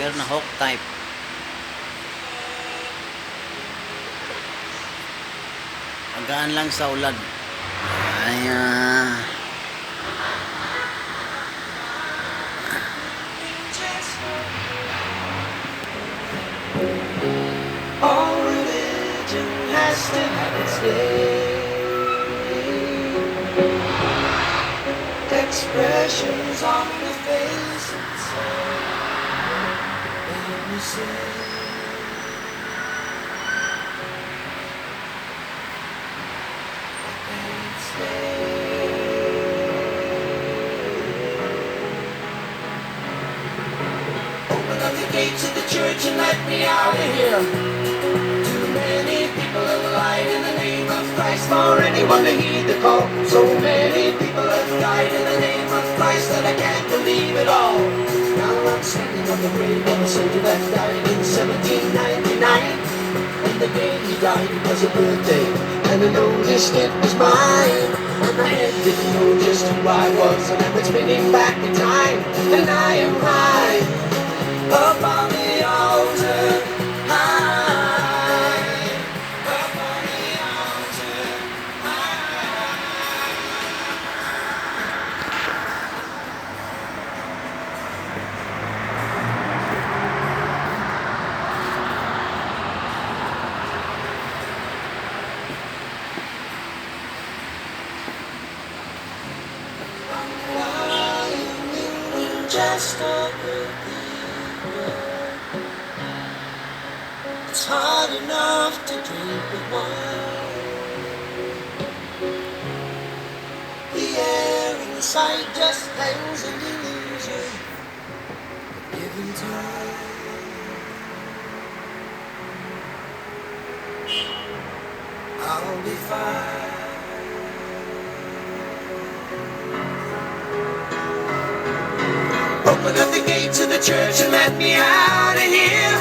Meron na hook type. Magaan lang sa ulan. Ayan. All religion has to have its day. Expressions on the face and then you say I can't stay. Open up the gates of the church and let me out of here. Too many people have lied in the name of Christ for anyone to heed the call. So many people have died in the name of Christ that I can't believe it all. Now I'm standing on the grave of a soldier that died in 1799. And the day he died it was a birthday, and I noticed it was mine. And my head didn't know just who I was, and I was spinning back in time. And I am high up on the altar, high up on the altar, high. I'm lying in just over the road. It's hard enough to drink the wine. The air inside just hangs an illusion. Given time, I'll be fine. Open up the gates of the church and let me out of here.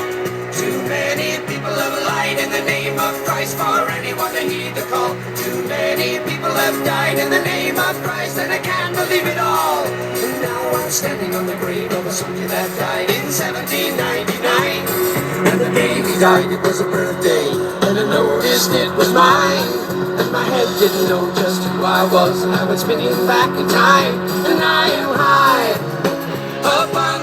Too many people have lied in the name of Christ for anyone to heed the call. Too many people have died in the name of Christ and I can't believe it all. And now I'm standing on the grave of a soldier that died in 1799. And the day he died it was a birthday, and I noticed it was mine. And my head didn't know just who I was, and I was spinning back in time. And I am high up on